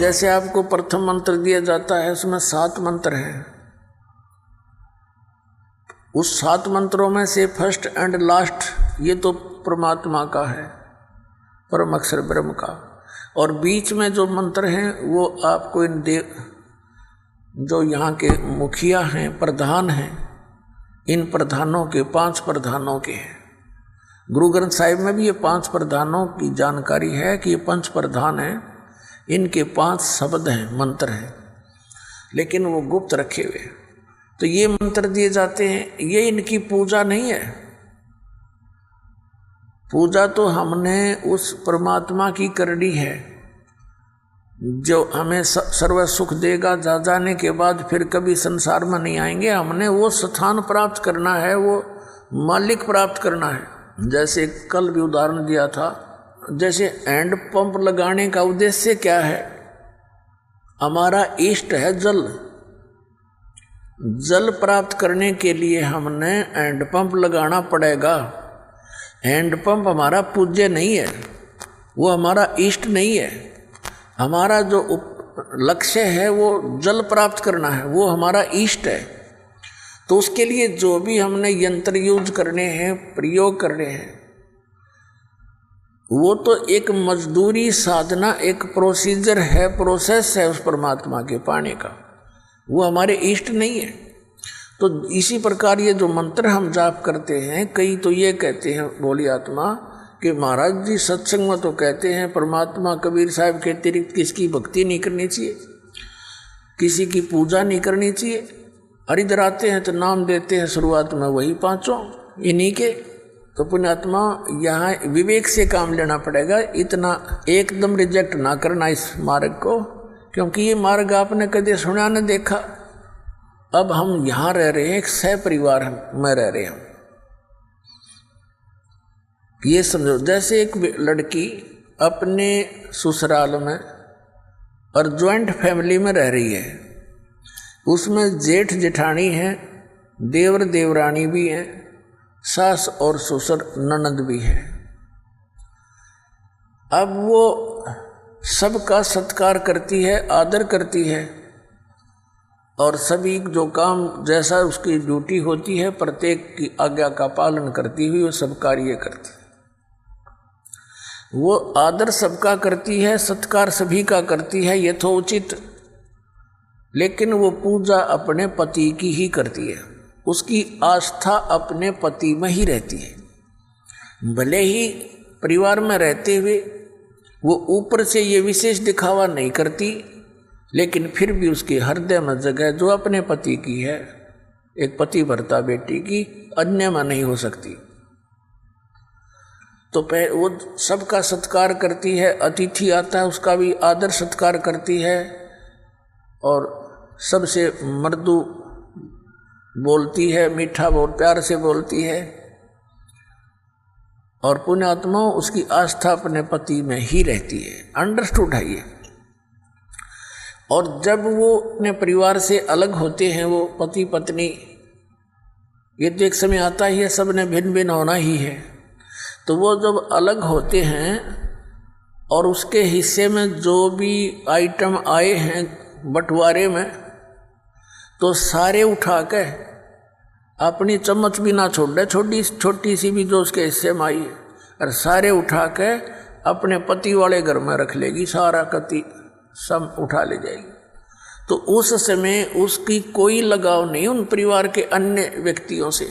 जैसे आपको प्रथम मंत्र दिया जाता है उसमें 7 मंत्र हैं। उस 7 मंत्रों में से फर्स्ट एंड लास्ट ये तो परमात्मा का है, परम अक्षर ब्रह्म का। और बीच में जो मंत्र हैं वो आपको इन जो यहाँ के मुखिया हैं, प्रधान हैं, इन प्रधानों के 5 प्रधानों के हैं। गुरु ग्रंथ साहिब में भी ये 5 प्रधानों की जानकारी है कि ये 5 प्रधान हैं, इनके 5 शब्द हैं, मंत्र हैं, लेकिन वो गुप्त रखे हुए। तो ये मंत्र दिए जाते हैं, ये इनकी पूजा नहीं है। पूजा तो हमने उस परमात्मा की करनी है जो हमें सर्व सुख देगा, जा जाने के बाद फिर कभी संसार में नहीं आएंगे। हमने वो स्थान प्राप्त करना है, वो मालिक प्राप्त करना है। जैसे कल भी उदाहरण दिया था, जैसे हैंड पंप लगाने का उद्देश्य क्या है? हमारा इष्ट है जल। जल प्राप्त करने के लिए हमने हैंड पंप लगाना पड़ेगा। हैंड पंप हमारा पूज्य नहीं है, वो हमारा इष्ट नहीं है। हमारा जो लक्ष्य है वो जल प्राप्त करना है, वो हमारा इष्ट है। तो उसके लिए जो भी हमने यंत्र यूज करने हैं, प्रयोग करने हैं, वो तो एक मजदूरी साधना, एक प्रोसीजर है, प्रोसेस है उस परमात्मा के पाने का, वो हमारे इष्ट नहीं है। तो इसी प्रकार ये जो मंत्र हम जाप करते हैं, कई तो ये कहते हैं बोली आत्मा कि महाराज जी सत्संग में तो कहते हैं परमात्मा कबीर साहब के अतिरिक्त किसकी भक्ति नहीं करनी चाहिए, किसी की पूजा नहीं करनी चाहिए। और इधर आते हैं तो नाम देते हैं शुरुआत में वही 5 इन्हीं के। तो पुण्यात्मा यहाँ विवेक से काम लेना पड़ेगा, इतना एकदम रिजेक्ट ना करना इस मार्ग को, क्योंकि ये मार्ग आपने कभी सुना न देखा। अब हम यहाँ रह रहे हैं, एक सह परिवार में रह रहे हैं। ये समझो जैसे एक लड़की अपने ससुराल में और ज्वाइंट फैमिली में रह रही है, उसमें जेठ जेठानी है, देवर देवरानी भी है, सास और ससुर ननद भी है। अब वो सबका सत्कार करती है, आदर करती है, और सभी जो काम जैसा उसकी ड्यूटी होती है प्रत्येक की आज्ञा का पालन करती हुई वो सब कार्य करती है। वो आदर सबका करती है, सत्कार सभी का करती है यथोचित, लेकिन वो पूजा अपने पति की ही करती है। उसकी आस्था अपने पति में ही रहती है। भले ही परिवार में रहते हुए वो ऊपर से ये विशेष दिखावा नहीं करती, लेकिन फिर भी उसके हृदय में जगह जो अपने पति की है, एक पति भरता बेटी की, अन्य में नहीं हो सकती। तो वो सबका सत्कार करती है, अतिथि आता है उसका भी आदर सत्कार करती है, और सबसे मृदु बोलती है, मीठा बहुत प्यार से बोलती है। और पुण्यात्मा उसकी आस्था अपने पति में ही रहती है। अंडरस्टूड है ये। और जब वो अपने परिवार से अलग होते हैं, वो पति पत्नी, ये तो एक समय आता ही है, सब ने भिन्न भिन्न होना ही है। तो वो जब अलग होते हैं और उसके हिस्से में जो भी आइटम आए हैं बंटवारे में, तो सारे उठा के अपनी चम्मच भी ना छोड़ दे, छोटी सी भी जो उसके हिस्से में आई है, और सारे उठा के अपने पति वाले घर में रख लेगी, सारा कति सब उठा ले जाएगी। तो उस समय उसकी कोई लगाव नहीं उन परिवार के अन्य व्यक्तियों से।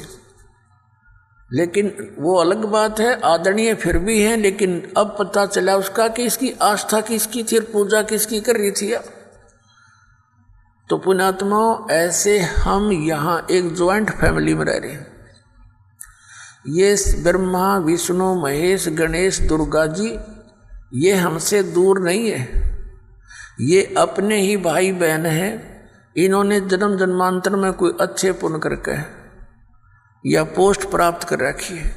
लेकिन वो अलग बात है, आदरणीय फिर भी है, लेकिन अब पता चला उसका कि इसकी आस्था किसकी थी और पूजा किसकी कर रही थी। तो पुण्यात्माओं, ऐसे हम यहाँ एक ज्वाइंट फैमिली में रह रहे हैं। ये ब्रह्मा विष्णु महेश गणेश दुर्गा जी ये हमसे दूर नहीं है, ये अपने ही भाई बहन हैं। इन्होंने जन्म जन्मांतर में कोई अच्छे पुण्य करके या पोस्ट प्राप्त कर रखी है।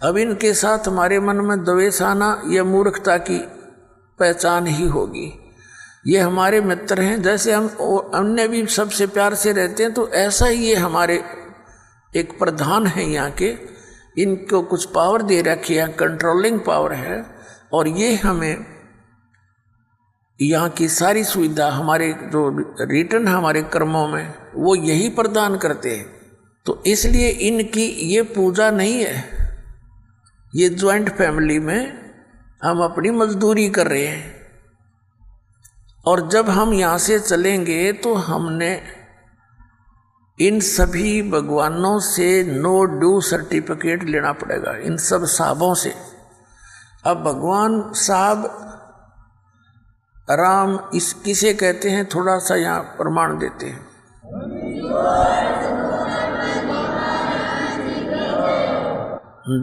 अब इनके साथ हमारे मन में द्वेष आना यह मूर्खता की पहचान ही होगी। ये हमारे मित्र हैं, जैसे हम अन्य भी सबसे प्यार से रहते हैं, तो ऐसा ही ये हमारे एक प्रधान है यहाँ के। इनको कुछ पावर दे रखी है, कंट्रोलिंग पावर है, और ये हमें यहाँ की सारी सुविधा हमारे जो रिटर्न है हमारे कर्मों में वो यही प्रदान करते हैं। तो इसलिए इनकी ये पूजा नहीं है, ये ज्वाइंट फैमिली में हम अपनी मजदूरी कर रहे हैं। और जब हम यहाँ से चलेंगे तो हमने इन सभी भगवानों से नो ड्यू सर्टिफिकेट लेना पड़ेगा, इन सब साहबों से। अब भगवान साहब राम इस किसे कहते हैं, थोड़ा सा यहाँ प्रमाण देते हैं।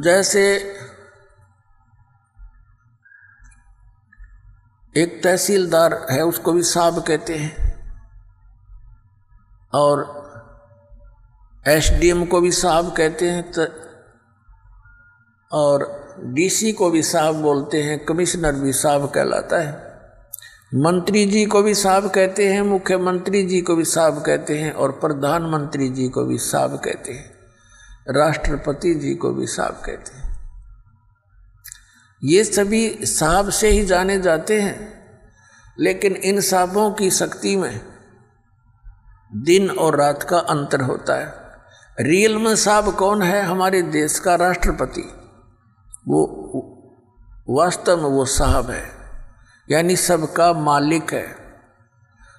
जैसे एक तहसीलदार है उसको भी साहब कहते हैं, और एसडीएम को भी साहब कहते हैं, और डीसी को भी साहब बोलते हैं, कमिश्नर भी साहब कहलाता है, मंत्री जी को भी साहब कहते हैं, मुख्यमंत्री जी को भी साहब कहते हैं, और प्रधानमंत्री जी को भी साहब कहते हैं, राष्ट्रपति जी को भी साहब कहते हैं। ये सभी साहब से ही जाने जाते हैं। लेकिन इन साहबों की शक्ति में दिन और रात का अंतर होता है। रियल में साहब कौन है? हमारे देश का राष्ट्रपति, वो वास्तव में वो साहब है, यानी सबका मालिक है।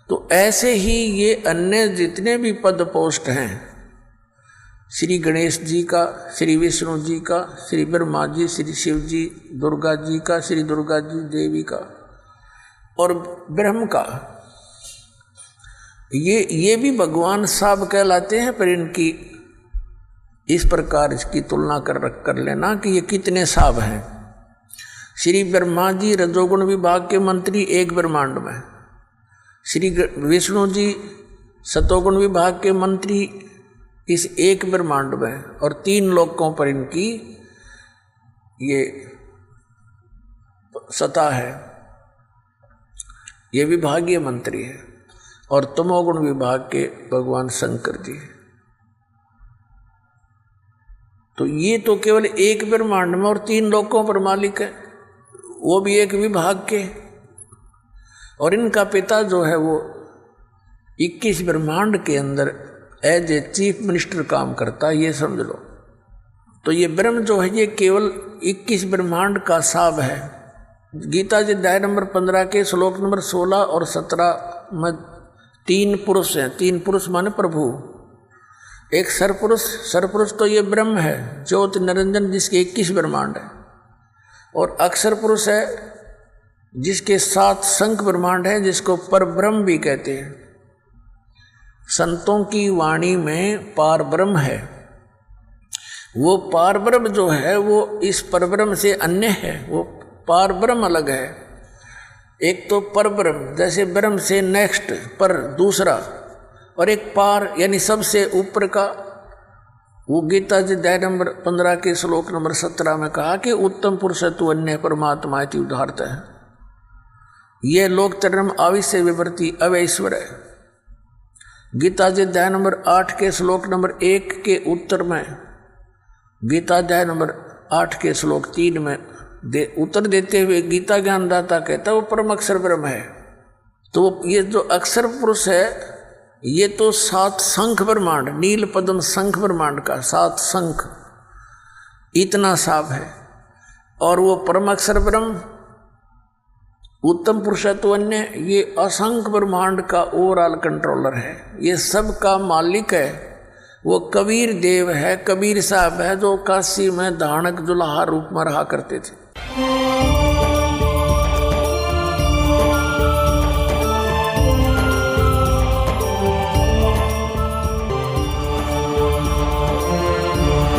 तो ऐसे ही ये अन्य जितने भी पद पोस्ट हैं, श्री गणेश जी का, श्री विष्णु जी का, श्री ब्रह्मा जी, श्री शिव जी, दुर्गा जी का, श्री दुर्गा जी देवी का, और ब्रह्म का, ये भी भगवान साहब कहलाते हैं। पर इनकी इस प्रकार इसकी तुलना कर लेना कि ये कितने साहब हैं। श्री ब्रह्मा जी रजोगुण विभाग के मंत्री एक ब्रह्मांड में, श्री विष्णु जी सतोगुण विभाग के मंत्री इस एक ब्रह्मांड में, और 3 लोकों पर इनकी ये सत्ता है, ये विभागीय मंत्री है। और तमोगुण विभाग के भगवान शंकर जी। तो ये तो केवल एक ब्रह्मांड में और 3 लोकों पर मालिक है, वो भी एक विभाग के। और इनका पिता जो है वो 21 ब्रह्मांड के अंदर एज ए चीफ मिनिस्टर काम करता है, ये समझ लो। तो ये ब्रह्म जो है ये केवल 21 ब्रह्मांड का साहब है। गीता जी अध्याय नंबर 15 के श्लोक नंबर 16 और 17 में 3 पुरुष हैं। 3 पुरुष माने प्रभु। एक सरपुरुष तो ये ब्रह्म है, ज्योति निरंजन, जिसके 21 ब्रह्मांड है। और अक्षर पुरुष है जिसके 7 शंख ब्रह्मांड है, जिसको परब्रह्म भी कहते हैं। संतों की वाणी में पार ब्रह्म है। वो पार ब्रह्म जो है वो इस परब्रह्म से अन्य है, वो पार ब्रह्म अलग है। एक तो परब्रह्म जैसे ब्रह्म से नेक्स्ट पर दूसरा, और एक पार यानी सबसे ऊपर का। वो गीता जी अध्याय नंबर 15 के श्लोक नंबर 17 में कहा कि उत्तम पुरुष तु अन्य परमात्मा इति उदाहरत है। ये लोक तरम आविश्य विवर्ती अवैश्वर है। गीता जी अध्याय नंबर 8 के श्लोक नंबर 1 के उत्तर में, गीता अध्याय नंबर 8 के श्लोक 3 में उत्तर देते हुए गीता ज्ञानदाता कहता है वो परम अक्षर ब्रह्म है। तो ये जो अक्षर पुरुष है ये तो 7 शंख ब्रह्मांड, नील पद्म शंख ब्रह्मांड का 7 शंख इतना साफ है। और वो परम अक्षर ब्रह्म उत्तम पुरुषत्व अन्य, ये असंख्य ब्रह्मांड का ओवरऑल कंट्रोलर है, ये सब का मालिक है। वो कबीर देव है, कबीर साहब है, जो काशी में धानक जुलाहा रूप में रहा करते थे।